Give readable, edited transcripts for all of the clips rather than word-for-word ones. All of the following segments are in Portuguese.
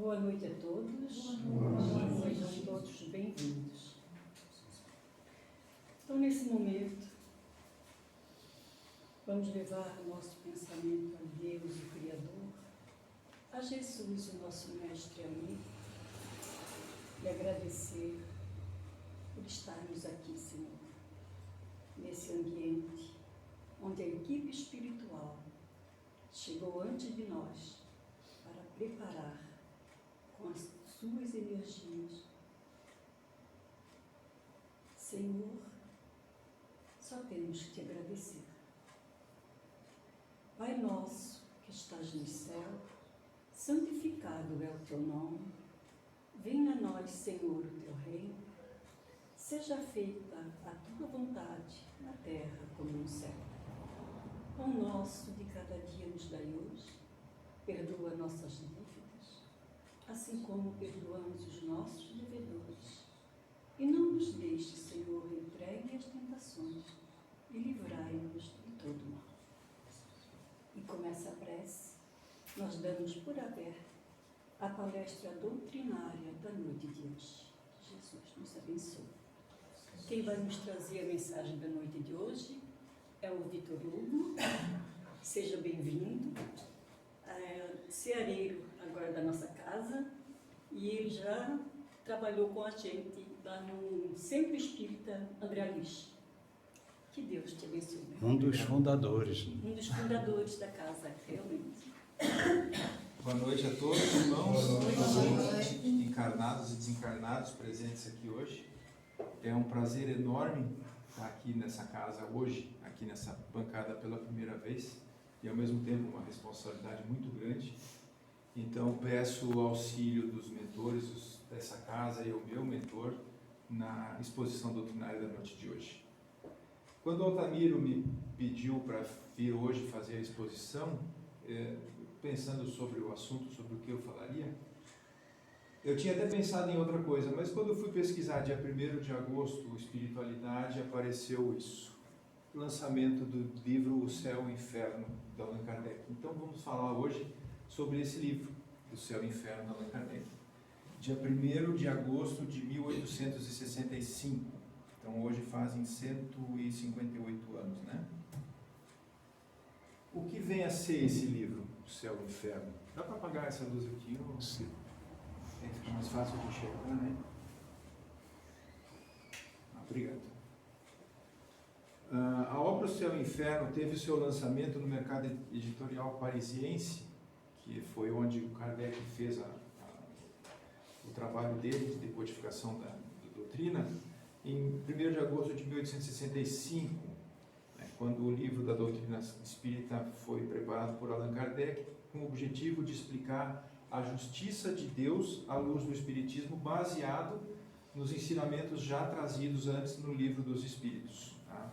Boa noite a todos. Sejam todos bem-vindos. Então, nesse momento, vamos levar o nosso pensamento a Deus, o Criador, a Jesus, o nosso mestre e amigo, e agradecer por estarmos aqui, Senhor, nesse ambiente onde a equipe espiritual chegou antes de nós para preparar com as suas energias. Senhor, só temos que te agradecer. Pai nosso que estás no céu, santificado é o teu nome. Venha a nós, Senhor, o teu reino. Seja feita a tua vontade na terra como no céu. O pão nosso de cada dia nos dai hoje. Perdoa nossas dívidas, assim como perdoamos os nossos devedores. E não nos deixe, Senhor, entregue às tentações, e livrai-nos de todo mal. E com essa prece, nós damos por aberta a palestra doutrinária da noite de hoje. Jesus nos abençoe. Quem vai nos trazer a mensagem da noite de hoje é o Vitor Hugo. Seja bem-vindo. Ceareiro agora da nossa casa, e ele já trabalhou com a gente lá no Centro Espírita André Luiz. Que Deus te abençoe. Um dos fundadores. Um dos fundadores da casa, realmente. Boa noite a todos, irmãos, encarnados e desencarnados presentes aqui hoje. É um prazer enorme estar aqui nessa casa hoje, aqui nessa bancada pela primeira vez, e ao mesmo tempo uma responsabilidade muito grande. Então peço o auxílio dos mentores dessa casa e o meu mentor na exposição doutrinária da noite de hoje. Quando o Altamiro me pediu para vir hoje fazer a exposição, pensando sobre o assunto, sobre o que eu falaria, eu tinha até pensado em outra coisa, mas quando eu fui pesquisar dia 1º de agosto, Espiritualidade, apareceu isso. Lançamento do livro O Céu e o Inferno, de Allan Kardec. Então vamos falar hoje sobre esse livro, O Céu e o Inferno, de Allan Kardec. Dia 1º de agosto de 1865. Então hoje fazem 158 anos, né? O que vem a ser esse livro, O Céu e o Inferno? Dá para apagar essa luz aqui? Ou... Sim. Fica mais fácil de enxergar, né? Obrigado. A obra O Céu e o Inferno teve o seu lançamento no mercado editorial parisiense, que foi onde o Kardec fez o trabalho dele de codificação da doutrina, em 1º de agosto de 1865, quando o livro da doutrina espírita foi preparado por Allan Kardec, com o objetivo de explicar a justiça de Deus à luz do Espiritismo, baseado nos ensinamentos já trazidos antes no Livro dos Espíritos. Tá?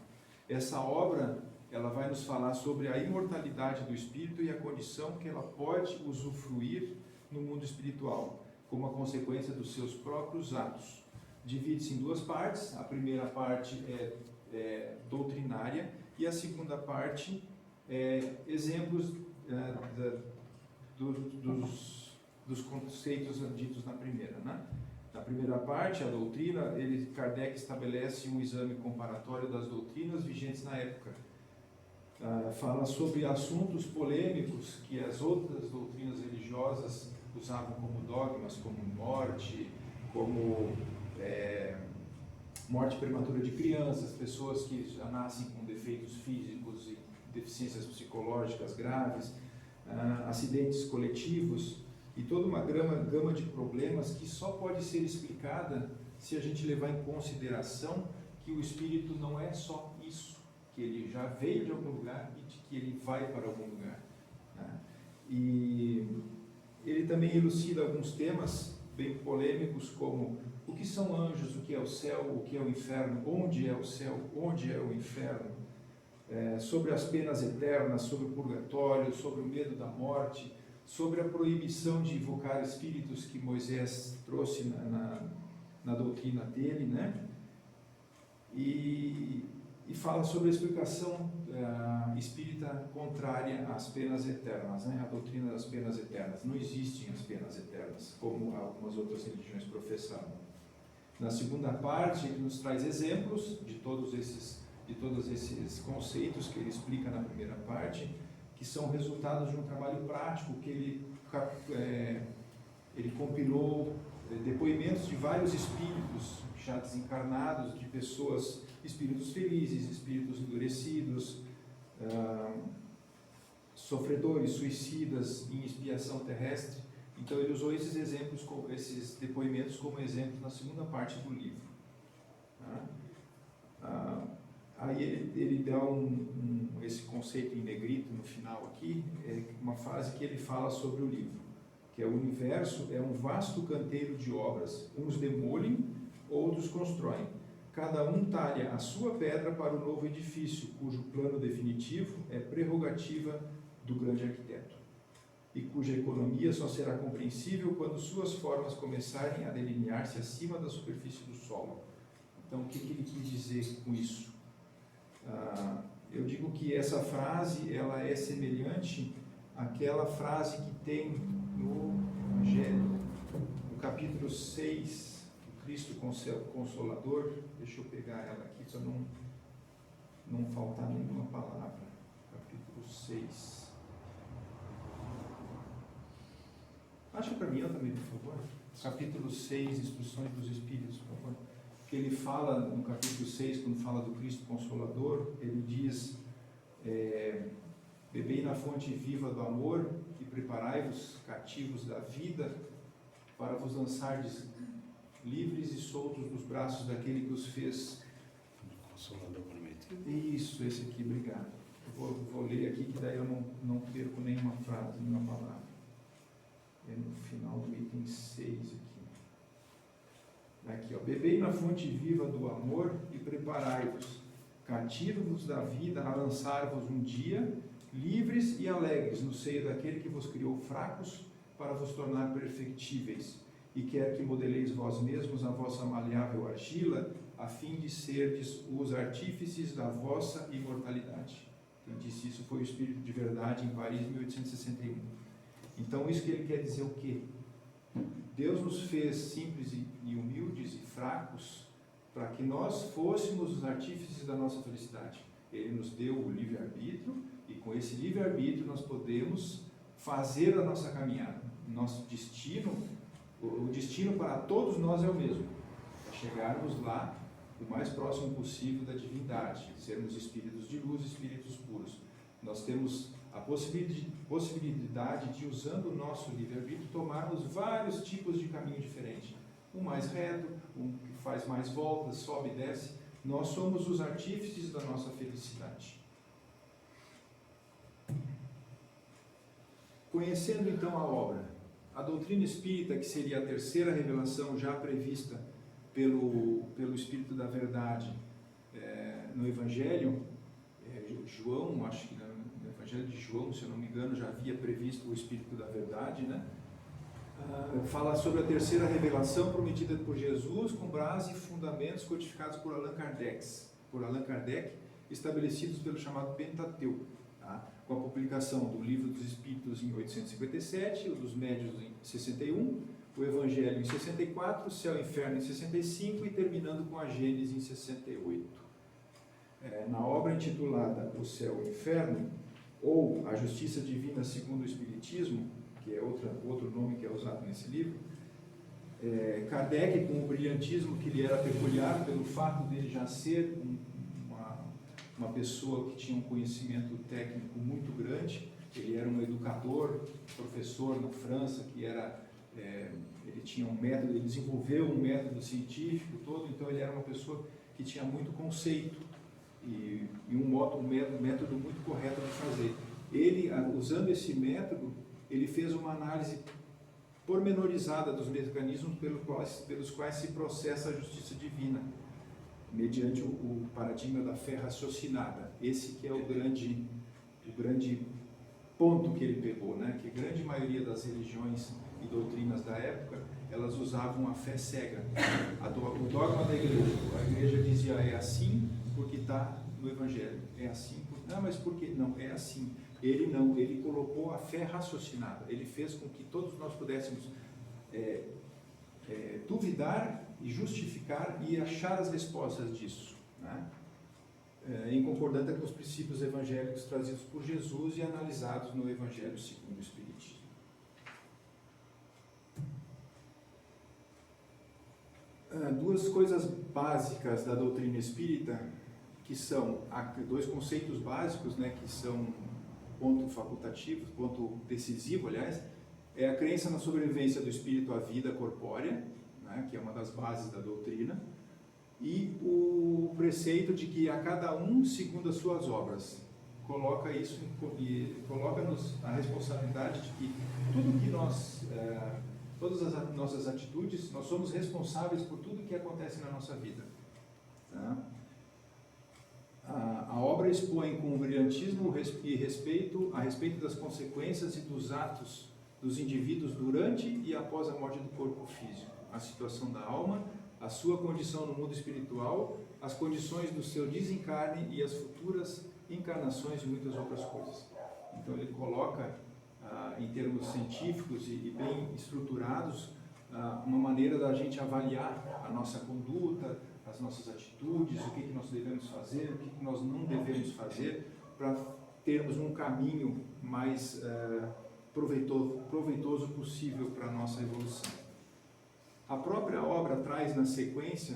Essa obra, ela vai nos falar sobre a imortalidade do espírito e a condição que ela pode usufruir no mundo espiritual, como a consequência dos seus próprios atos. Divide-se em duas partes. A primeira parte é doutrinária e a segunda parte é exemplos dos conceitos ditos na primeira, né? Na primeira parte, a doutrina, Kardec estabelece um exame comparatório das doutrinas vigentes na época. Fala sobre assuntos polêmicos que as outras doutrinas religiosas usavam como dogmas, como morte, como morte prematura de crianças, pessoas que já nascem com defeitos físicos e deficiências psicológicas graves, acidentes coletivos e toda uma gama de problemas que só pode ser explicada se a gente levar em consideração que o espírito não é só isso, que ele já veio de algum lugar e de que ele vai para algum lugar, né? E ele também elucida alguns temas bem polêmicos, como o que são anjos, o que é o céu, o que é o inferno, onde é o céu, onde é o inferno, sobre as penas eternas, sobre o purgatório, sobre o medo da morte, sobre a proibição de invocar espíritos que Moisés trouxe na doutrina dele, né? E e fala sobre a explicação espírita contrária às penas eternas, né? A doutrina das penas eternas. Não existem as penas eternas, como algumas outras religiões professavam. Na segunda parte, ele nos traz exemplos de todos esses conceitos que ele explica na primeira parte, que são resultados de um trabalho prático que ele compilou depoimentos de vários espíritos já desencarnados, de pessoas, espíritos felizes, espíritos endurecidos, sofredores, suicidas em expiação terrestre. Então ele usou esses exemplos, esses depoimentos como exemplo na segunda parte do livro. Aí ele dá esse conceito em negrito no final aqui, uma frase que ele fala sobre o livro, que é: o universo é um vasto canteiro de obras, uns demolem, outros constroem. Cada um talha a sua pedra para o novo edifício, cujo plano definitivo é prerrogativa do grande arquiteto, e cuja economia só será compreensível quando suas formas começarem a delinear-se acima da superfície do solo. Então, o que ele quis dizer com isso? Eu digo que essa frase ela é semelhante àquela frase que tem no Evangelho, no capítulo 6, do Cristo Consolador. Deixa eu pegar ela aqui para não faltar nenhuma palavra. Capítulo 6. Acha para mim também, por favor. Capítulo 6, Instruções dos Espíritos, por favor. Que ele fala no capítulo 6, quando fala do Cristo Consolador, ele diz: bebei na fonte viva do amor e preparai-vos cativos da vida para vos lançardes livres e soltos dos braços daquele que os fez. Consolador prometido. Isso, esse aqui, obrigado. Eu vou ler aqui, que daí eu não perco nenhuma frase, nenhuma palavra. É no final do item 6 aqui. Aqui, ó: bebei na fonte viva do amor e preparai-vos, cativos da vida, a lançar-vos um dia, livres e alegres, no seio daquele que vos criou fracos, para vos tornar perfectíveis, e quer que modeleis vós mesmos a vossa maleável argila, a fim de serdes os artífices da vossa imortalidade. Quem disse isso foi o Espírito de Verdade, em Paris, 1861. Então, isso que ele quer dizer o quê? Deus nos fez simples e humildes e fracos para que nós fôssemos os artífices da nossa felicidade. Ele nos deu o livre-arbítrio, e com esse livre-arbítrio nós podemos fazer a nossa caminhada. Nosso destino, o destino para todos nós é o mesmo: é chegarmos lá o mais próximo possível da divindade, sermos espíritos de luz, espíritos puros. Nós temos a possibilidade de, usando o nosso livre-arbítrio, tomarmos vários tipos de caminho diferente. Um mais reto, um que faz mais voltas, sobe e desce. Nós somos os artífices da nossa felicidade. Conhecendo então a obra, a doutrina espírita, que seria a terceira revelação já prevista pelo Espírito da Verdade no Evangelho, João, acho que no Evangelho de João, se eu não me engano, já havia previsto o Espírito da Verdade, né? Fala sobre a terceira revelação prometida por Jesus, com base e fundamentos codificados por Allan Kardec, estabelecidos pelo chamado Pentateuco, tá? Com a publicação do Livro dos Espíritos em 1857, o dos Médiuns em 61, o Evangelho em 64, o Céu e Inferno em 65 e terminando com a Gênese em 68. Na obra intitulada O Céu e o Inferno, ou A Justiça Divina segundo o Espiritismo, que é outro nome que é usado nesse livro, Kardec, com o brilhantismo que lhe era peculiar, pelo fato dele já ser uma pessoa que tinha um conhecimento técnico muito grande, ele era um educador, professor na França, ele tinha um método, ele desenvolveu um método científico todo, então ele era uma pessoa que tinha muito conceito e um método muito correto de fazer. Ele, usando esse método, ele fez uma análise pormenorizada dos mecanismos pelos quais se processa a justiça divina, mediante o paradigma da fé raciocinada. Esse que é o grande ponto que ele pegou, né? Que a grande maioria das religiões e doutrinas da época, elas usavam a fé cega. O dogma da igreja, a igreja dizia é assim porque está no Evangelho. É assim? Não, mas por quê? Não, é assim. Ele não, ele colocou a fé raciocinada. Ele fez com que todos nós pudéssemos duvidar e justificar e achar as respostas disso, né? Em concordância com os princípios evangélicos trazidos por Jesus e analisados no Evangelho segundo o Espiritismo. Duas coisas básicas da doutrina espírita, que são dois conceitos básicos, né, que são ponto facultativo, ponto decisivo, aliás, é a crença na sobrevivência do espírito à vida corpórea, né, que é uma das bases da doutrina, e o preceito de que a cada um segundo as suas obras. Coloca isso e coloca-nos a responsabilidade de que tudo que nós, todas as nossas atitudes, nós somos responsáveis por tudo que acontece na nossa vida. Tá? A obra expõe com brilhantismo e respeito a respeito das consequências e dos atos dos indivíduos durante e após a morte do corpo físico, a situação da alma, a sua condição no mundo espiritual, as condições do seu desencarne e as futuras encarnações e muitas outras coisas. Então ele coloca, em termos científicos e bem estruturados, uma maneira da gente avaliar a nossa conduta, as nossas atitudes, o que nós devemos fazer, o que nós não devemos fazer, para termos um caminho mais proveitoso possível para a nossa evolução. A própria obra traz na sequência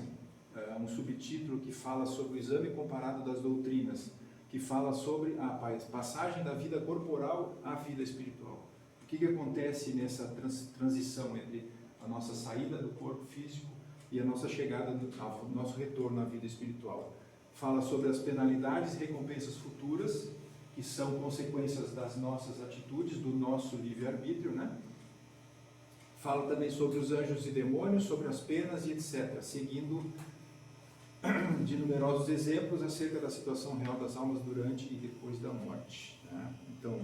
um subtítulo que fala sobre o exame comparado das doutrinas, que fala sobre a passagem da vida corporal à vida espiritual. O que acontece nessa transição entre a nossa saída do corpo físico e a nossa chegada, ao nosso retorno à vida espiritual. Fala sobre as penalidades e recompensas futuras, que são consequências das nossas atitudes, do nosso livre-arbítrio, né? Fala também sobre os anjos e demônios, sobre as penas e etc., seguindo de numerosos exemplos acerca da situação real das almas durante e depois da morte, né? Então,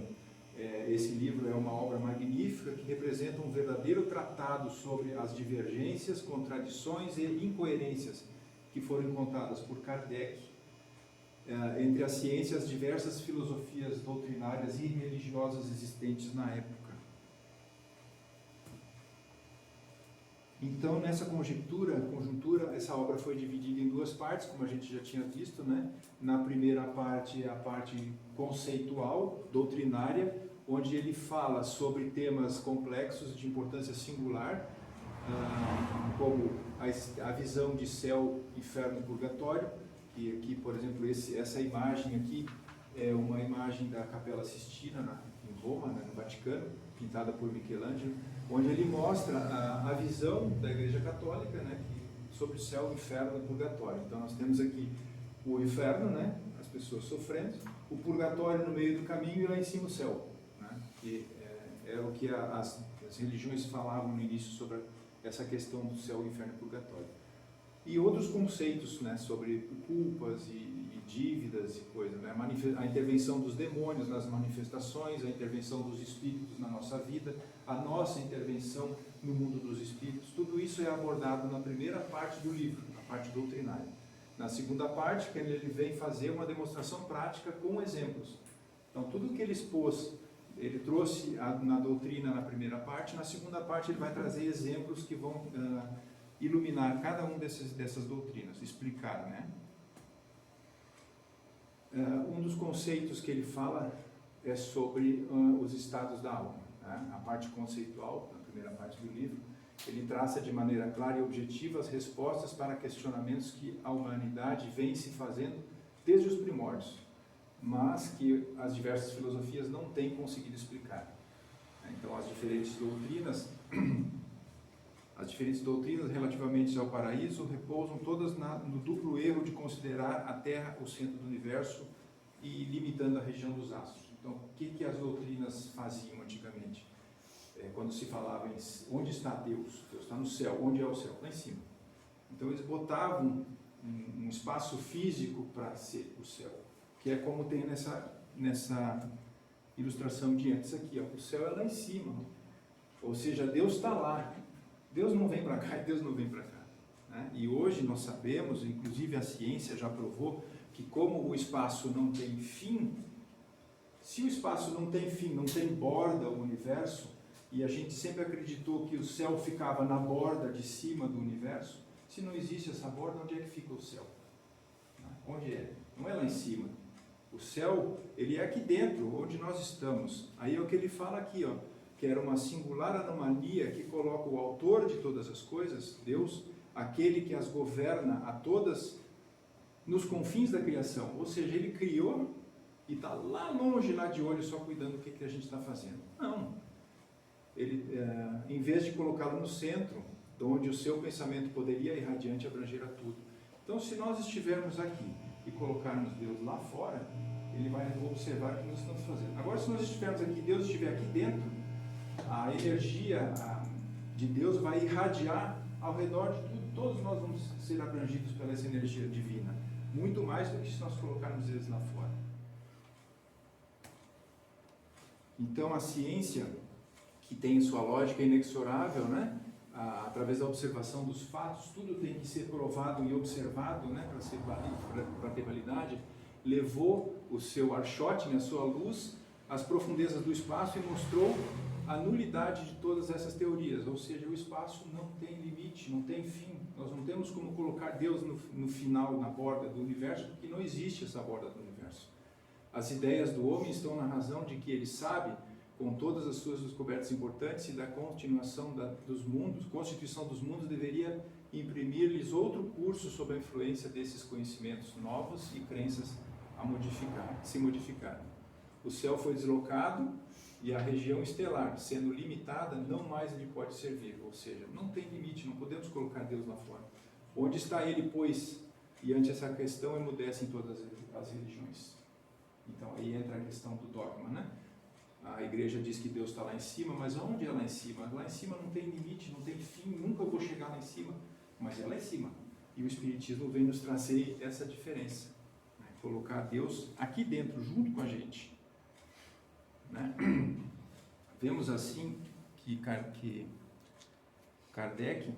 esse livro é uma obra magnífica que representa um verdadeiro tratado sobre as divergências, contradições e incoerências que foram encontradas por Kardec entre a ciência e as diversas filosofias doutrinárias e religiosas existentes na época. Então, nessa conjuntura, essa obra foi dividida em duas partes, como a gente já tinha visto, né? Na primeira parte, a parte conceitual, doutrinária, onde ele fala sobre temas complexos de importância singular, como a visão de céu, inferno e purgatório, que aqui, por exemplo, essa imagem aqui é uma imagem da Capela Sistina, em Roma, né, no Vaticano, pintada por Michelangelo, onde ele mostra a visão da Igreja Católica, né, sobre o céu, o inferno e o purgatório. Então nós temos aqui o inferno, né, as pessoas sofrendo, o purgatório no meio do caminho e lá em cima o céu, né, que é o que as religiões falavam no início sobre essa questão do céu, inferno e purgatório. E outros conceitos, né, sobre culpas e dívidas e coisas, né, a intervenção dos demônios nas manifestações, a intervenção dos espíritos na nossa vida, a nossa intervenção no mundo dos espíritos, tudo isso é abordado na primeira parte do livro, na parte doutrinária. Na segunda parte, que ele vem fazer uma demonstração prática com exemplos. Então, tudo que ele expôs, ele trouxe na doutrina na primeira parte, na segunda parte ele vai trazer exemplos que vão iluminar cada um dessas doutrinas, explicar, né? Um dos conceitos que ele fala é sobre os estados da alma, né? A parte conceitual, na primeira parte do livro, ele traça de maneira clara e objetiva as respostas para questionamentos que a humanidade vem se fazendo desde os primórdios, mas que as diversas filosofias não têm conseguido explicar. Então, as diferentes doutrinas relativamente ao paraíso repousam todas no duplo erro de considerar a Terra o centro do universo e limitando a região dos astros. Então, o que as doutrinas faziam antigamente? Quando se falava em onde está Deus? Deus está no céu. Onde é o céu? Lá em cima. Então, eles botavam um espaço físico para ser o céu, que é como tem nessa ilustração de antes aqui. Ó. O céu é lá em cima. Ou seja, Deus está lá. Deus não vem para cá e Deus não vem para cá, né? E hoje nós sabemos, inclusive a ciência já provou, que como o espaço não tem fim, se o espaço não tem fim, não tem borda o universo, e a gente sempre acreditou que o céu ficava na borda de cima do universo, se não existe essa borda, onde é que fica o céu? Onde é? Não é lá em cima. O céu, ele é aqui dentro, onde nós estamos. Aí é o que ele fala aqui, ó, que era uma singular anomalia que coloca o autor de todas as coisas, Deus, aquele que as governa a todas, nos confins da criação. Ou seja, ele criou e está lá longe, lá de olho, só cuidando do que a gente está fazendo. Não. Ele, em vez de colocá-lo no centro, onde o seu pensamento poderia irradiante abranger a tudo. Então, se nós estivermos aqui e colocarmos Deus lá fora, ele vai observar o que nós estamos fazendo. Agora, se nós estivermos aqui, Deus estiver aqui dentro, a energia de Deus vai irradiar ao redor de tudo. Todos nós vamos ser abrangidos pela essa energia divina. Muito mais do que se nós colocarmos eles lá fora. Então, a ciência, que tem sua lógica inexorável, né? Através da observação dos fatos, tudo tem que ser provado e observado, né? Para ter validade, levou o seu Arshot, a sua luz, às profundezas do espaço e mostrou a nulidade de todas essas teorias, ou seja, o espaço não tem limite, não tem fim. Nós não temos como colocar Deus no final, na borda do universo, porque não existe essa borda do universo. As ideias do homem estão na razão de que ele sabe, com todas as suas descobertas importantes, e da continuação dos mundos, constituição dos mundos deveria imprimir-lhes outro curso sob a influência desses conhecimentos novos e crenças se modificarem. O céu foi deslocado e a região estelar, sendo limitada, não mais lhe pode servir. Ou seja, não tem limite, não podemos colocar Deus lá fora. Onde está ele, pois? E ante essa questão emudecem todas as religiões. Então aí entra a questão do dogma, né? A igreja diz que Deus está lá em cima, mas onde é lá em cima? Lá em cima não tem limite, não tem fim, nunca vou chegar lá em cima, mas é lá em cima. E o Espiritismo vem nos trazer essa diferença, né? Colocar Deus aqui dentro, junto com a gente, né? Vemos assim que Kardec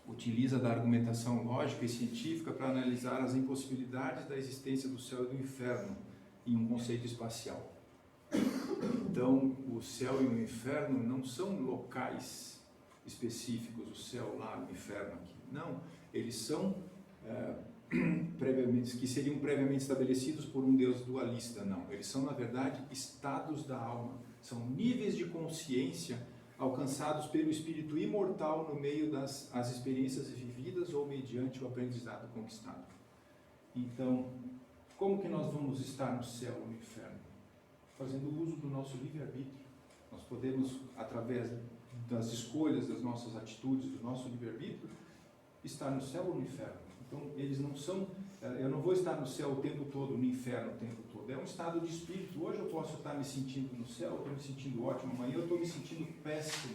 utiliza da argumentação lógica e científica para analisar as impossibilidades da existência do céu e do inferno em um conceito espacial. Então, o céu e o inferno não são locais específicos, o céu lá, o inferno aqui. Não, eles são que seriam previamente estabelecidos por um Deus dualista. Não, eles são, na verdade, estados da alma. São níveis de consciência alcançados pelo espírito imortal no meio das experiências vividas ou mediante o aprendizado conquistado. Então, como que nós vamos estar no céu ou no inferno? Fazendo uso do nosso livre-arbítrio. Nós podemos, através das escolhas, das nossas atitudes, do nosso livre-arbítrio, estar no céu ou no inferno. Então, eles não são... Eu não vou estar no céu o tempo todo, no inferno o tempo todo. É um estado de espírito. Hoje eu posso estar me sentindo no céu, eu estou me sentindo ótimo. Amanhã eu estou me sentindo péssimo.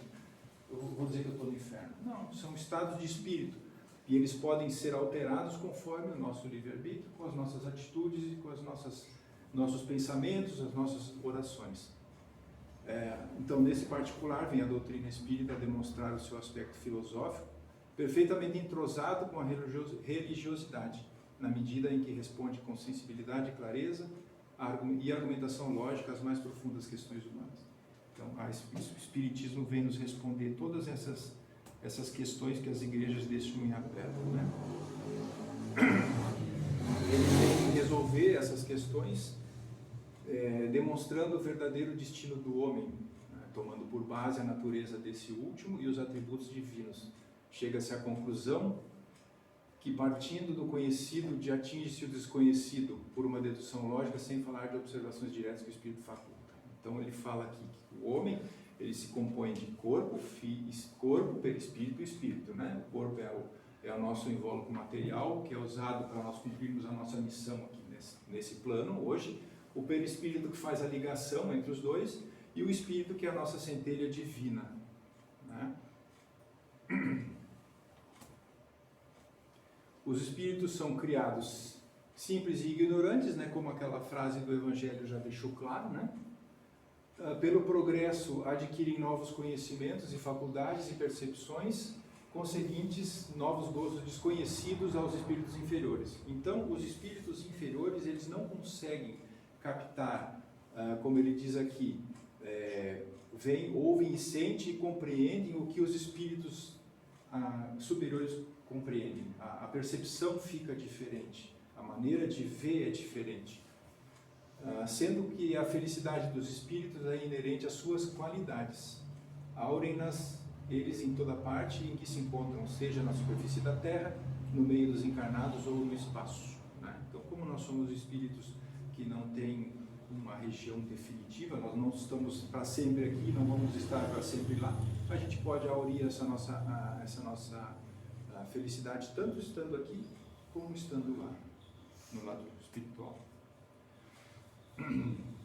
Eu vou dizer que eu estou no inferno. Não, são estados de espírito. E eles podem ser alterados conforme o nosso livre-arbítrio, com as nossas atitudes e com nossos pensamentos, as nossas orações. Então, nesse particular, vem a doutrina espírita demonstrar o seu aspecto filosófico, perfeitamente entrosado com a religiosidade, na medida em que responde com sensibilidade e clareza e argumentação lógica às mais profundas questões humanas. Então, o Espiritismo vem nos responder todas essas questões que as igrejas deixam em aberto, né? Ele vem resolver essas questões demonstrando o verdadeiro destino do homem, né? Tomando por base a natureza desse último e os atributos divinos. Chega-se à conclusão que, partindo do conhecido, atinge-se o desconhecido por uma dedução lógica, sem falar de observações diretas que o Espírito faculta. Então ele fala aqui que o homem, ele se compõe de corpo, perispírito e espírito, né? O corpo é o nosso invólucro material, que é usado para nós cumprirmos a nossa missão aqui nesse plano, hoje. O perispírito que faz a ligação entre os dois, e o espírito que é a nossa centelha divina, né? Os espíritos são criados simples e ignorantes, né? Como aquela frase do Evangelho já deixou claro, né? Pelo progresso adquirem novos conhecimentos e faculdades e percepções, conseguintes novos gozos desconhecidos aos espíritos inferiores. Então, os espíritos inferiores, eles não conseguem captar, como ele diz aqui, vêm, ouvem e sentem e compreendem o que os espíritos superiores compreendem. A percepção fica diferente, a maneira de ver é diferente. Sendo que a felicidade dos espíritos é inerente às suas qualidades. Aurem-nas eles em toda parte em que se encontram, seja na superfície da terra, no meio dos encarnados ou no espaço, né? Então, como nós somos espíritos que não têm uma região definitiva, nós não estamos para sempre aqui, não vamos estar para sempre lá, a gente pode aurir essa nossa felicidade tanto estando aqui como estando lá, no lado espiritual.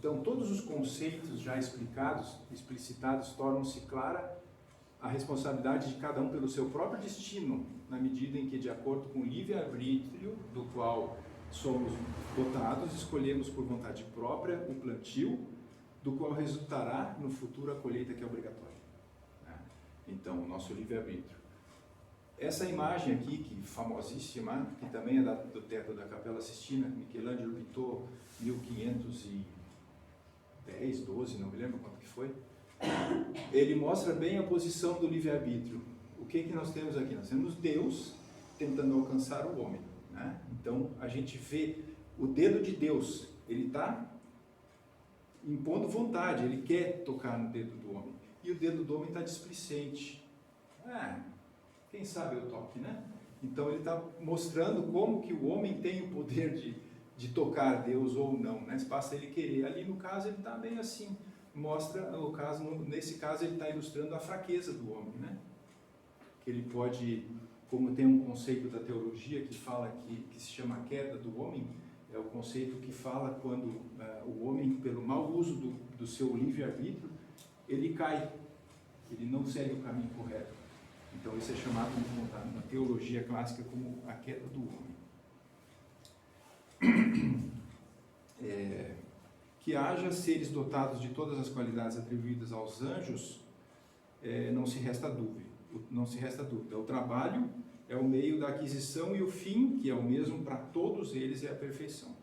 Então, todos os conceitos já explicitados, tornam-se clara a responsabilidade de cada um pelo seu próprio destino, na medida em que, de acordo com o livre-arbítrio, do qual somos dotados, escolhemos por vontade própria o plantio, do qual resultará no futuro a colheita que é obrigatória. Então, o nosso livre-arbítrio. Essa imagem aqui, que famosíssima, que também é do teto da Capela Sistina, Michelangelo pintou 1510, 12, não me lembro quanto que foi. Ele mostra bem a posição do livre-arbítrio. O que nós temos aqui? Nós temos Deus tentando alcançar o homem, né? Então, a gente vê o dedo de Deus, ele está impondo vontade, ele quer tocar no dedo do homem. E o dedo do homem está displicente. Quem sabe eu toque, né? Então, ele está mostrando como que o homem tem o poder de tocar Deus ou não, né? Basta ele querer. Ali, no caso, ele está bem assim. Mostra, nesse caso, ele está ilustrando a fraqueza do homem, né? Que ele pode, como tem um conceito da teologia que fala que se chama a queda do homem, é o conceito que fala quando o homem, pelo mau uso do seu livre-arbítrio, ele cai, ele não segue o caminho correto. Então, isso é chamado na teologia clássica como a queda do homem. Que haja seres dotados de todas as qualidades atribuídas aos anjos, não se resta dúvida. O trabalho é o meio da aquisição e o fim, que é o mesmo para todos eles, é a perfeição.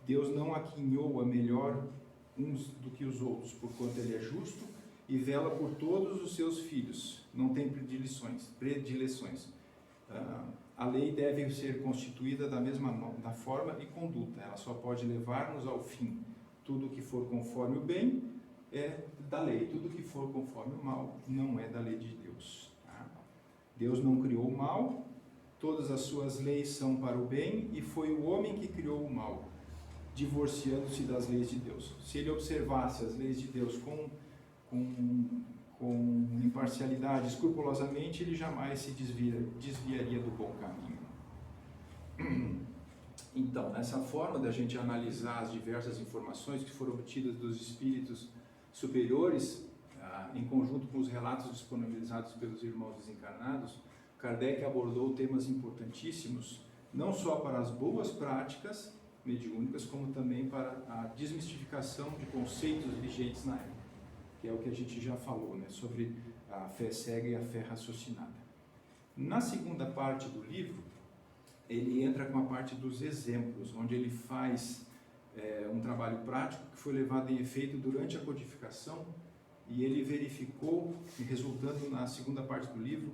Deus não aquinhou a melhor uns do que os outros, porquanto ele é justo e vela por todos os seus filhos, não tem predileções. A lei deve ser constituída da forma e conduta, ela só pode levar-nos ao fim. Tudo que for conforme o bem é da lei, tudo que for conforme o mal não é da lei de Deus. Deus não criou o mal, todas as suas leis são para o bem, e foi o homem que criou o mal, divorciando-se das leis de Deus. Se ele observasse as leis de Deus com imparcialidade, escrupulosamente, ele jamais se desviaria do bom caminho. Então, nessa forma da gente analisar as diversas informações que foram obtidas dos espíritos superiores, em conjunto com os relatos disponibilizados pelos irmãos desencarnados, Kardec abordou temas importantíssimos, não só para as boas práticas mediúnicas, como também para a desmistificação de conceitos vigentes na época, que é o que a gente já falou, né, sobre a fé cega e a fé raciocinada. Na segunda parte do livro, ele entra com a parte dos exemplos, onde ele faz um trabalho prático que foi levado em efeito durante a codificação, e ele verificou, resultando na segunda parte do livro,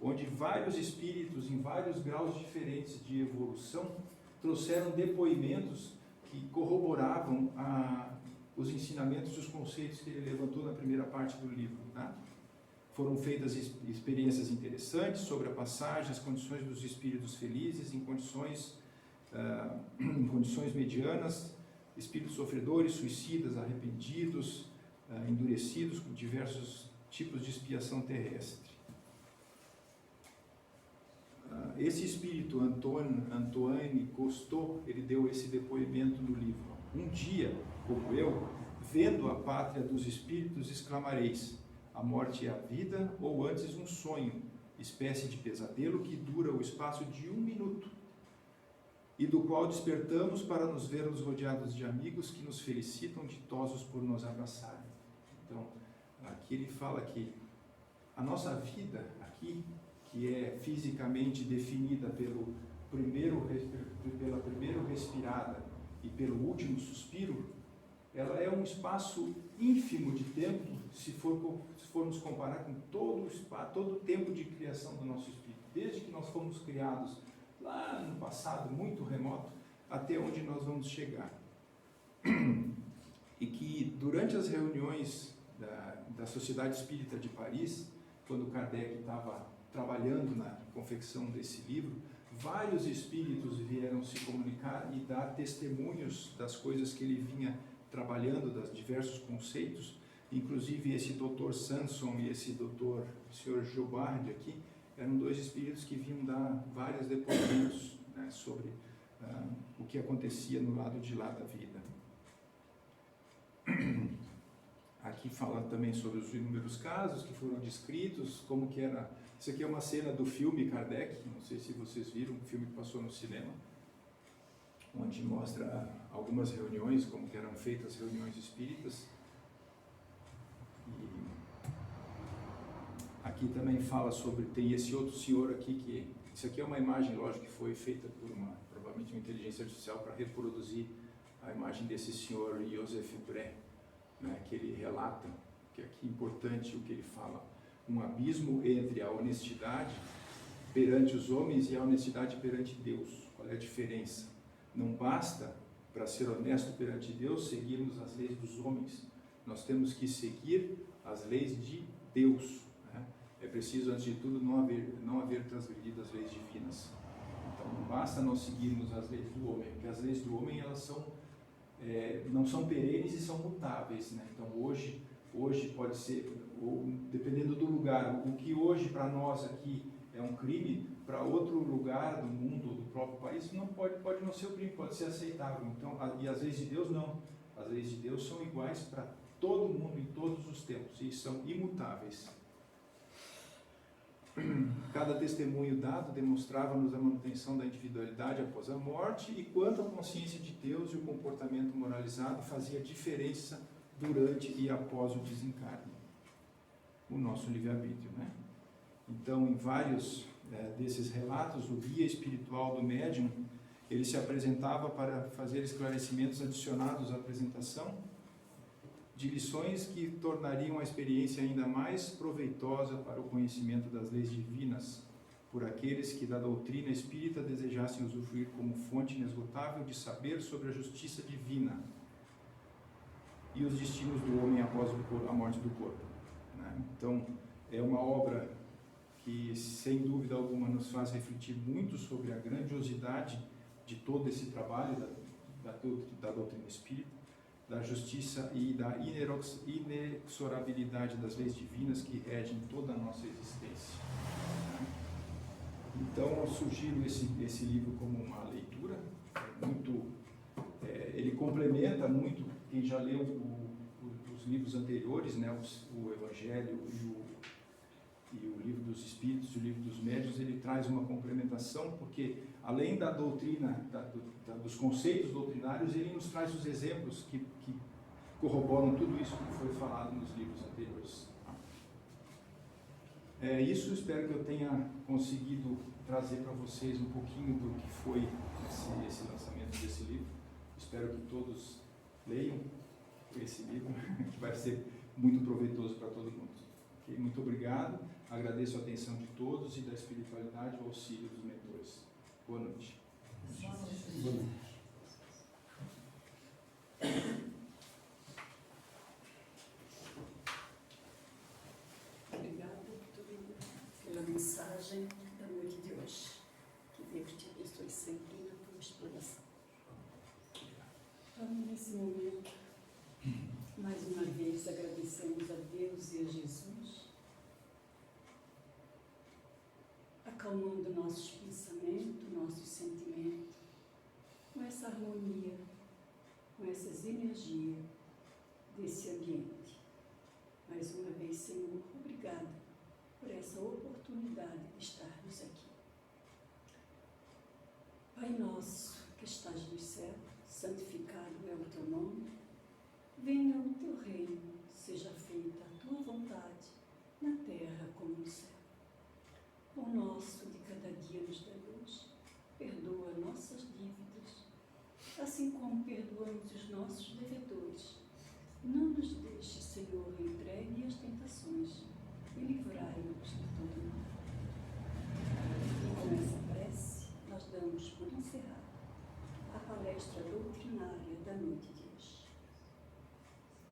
onde vários espíritos em vários graus diferentes de evolução trouxeram depoimentos que corroboravam os ensinamentos e os conceitos que ele levantou na primeira parte do livro, tá? Foram feitas experiências interessantes sobre a passagem, as condições dos espíritos felizes em condições medianas, espíritos sofredores, suicidas, arrependidos, endurecidos com diversos tipos de expiação terrestre. Esse espírito, Antoine Cousteau, ele deu esse depoimento no livro. Um dia, como eu, vendo a pátria dos espíritos, exclamareis: a morte é a vida, ou antes um sonho, espécie de pesadelo que dura o espaço de 1 minuto, e do qual despertamos para nos vermos rodeados de amigos que nos felicitam, ditosos por nos abraçarem. Então, aqui ele fala que a nossa vida aqui, que é fisicamente definida pela primeira respirada e pelo último suspiro, ela é um espaço ínfimo de tempo, se formos comparar com todo o tempo de criação do nosso espírito, desde que nós fomos criados lá no passado muito remoto, até onde nós vamos chegar. E que durante as reuniões da Sociedade Espírita de Paris, quando Kardec estava trabalhando na confecção desse livro, vários espíritos vieram se comunicar e dar testemunhos das coisas que ele vinha trabalhando, dos diversos conceitos. Inclusive esse Dr. Sanson e esse Sr. Jobard aqui, eram dois espíritos que vinham dar vários depoimentos, né, sobre o que acontecia no lado de lá da vida. Aqui fala também sobre os inúmeros casos que foram descritos, como que era. Isso aqui é uma cena do filme Kardec, não sei se vocês viram, um filme que passou no cinema, onde mostra algumas reuniões, como que eram feitas as reuniões espíritas. E aqui também fala sobre, tem esse outro senhor aqui, que isso aqui é uma imagem, lógico, que foi feita por provavelmente uma inteligência artificial para reproduzir a imagem desse senhor Joseph Bré, né, que ele relata, que aqui é importante o que ele fala, um abismo entre a honestidade perante os homens e a honestidade perante Deus. Qual é a diferença? Não basta, para ser honesto perante Deus, seguirmos as leis dos homens. Nós temos que seguir as leis de Deus, né? É preciso, antes de tudo, não haver transgredido as leis divinas. Então, não basta nós seguirmos as leis do homem, porque as leis do homem, elas não são perenes e são mutáveis, né? Então, hoje pode ser, dependendo do lugar, o que hoje para nós aqui é um crime, para outro lugar do mundo, do próprio país, não pode não ser um crime, pode ser aceitável. Então, e as leis de Deus não. As leis de Deus são iguais para todo mundo em todos os tempos e são imutáveis. Cada testemunho dado demonstrava-nos a manutenção da individualidade após a morte, e quanto à consciência de Deus e o comportamento moralizado fazia diferença durante e após o desencarne. O nosso livre-arbítrio, né? Então, em vários desses relatos, o guia espiritual do médium, ele se apresentava para fazer esclarecimentos adicionados à apresentação de lições que tornariam a experiência ainda mais proveitosa para o conhecimento das leis divinas, por aqueles que da doutrina espírita desejassem usufruir como fonte inesgotável de saber sobre a justiça divina e os destinos do homem após a morte do corpo, né? Então, é uma obra que, sem dúvida alguma, nos faz refletir muito sobre a grandiosidade de todo esse trabalho da doutrina espírita, da justiça e da inexorabilidade das leis divinas que regem toda a nossa existência. Então, eu sugiro esse livro como uma leitura, ele complementa muito, quem já leu os livros anteriores, né, o Evangelho e o Livro dos Espíritos e o Livro dos Médiuns, ele traz uma complementação, porque além da doutrina, dos conceitos doutrinários, ele nos traz os exemplos que corroboram tudo isso que foi falado nos livros anteriores. Isso, espero que eu tenha conseguido trazer para vocês um pouquinho do que foi esse lançamento desse livro. Espero que todos leiam esse livro, que vai ser muito proveitoso para todo mundo. Okay? Muito obrigado, agradeço a atenção de todos e da espiritualidade e o auxílio dos mentores. Boa noite. Boa noite. Obrigada pela mensagem da noite de hoje. Que Deus te abençoe sempre na tua exploração. Então, nesse momento, mais uma vez agradecemos a Deus e a Jesus, acalmando nossos pensamentos, nossos sentimentos, com essa harmonia, com essas energias desse ambiente. Mais uma vez, Senhor, obrigada por essa oportunidade de estarmos aqui. Pai nosso, que estás no céu, santificado é o teu nome. Venha o teu reino, seja feita a tua vontade, na terra como no céu. pão nosso de cada dia nos dai hoje. Perdoa nossas dívidas, assim como perdoamos os nossos devedores. Não nos deixe, Senhor, entregue às tentações e livrai-nos de todo mal. E com essa prece, nós damos por encerrada a palestra doutrinária da noite de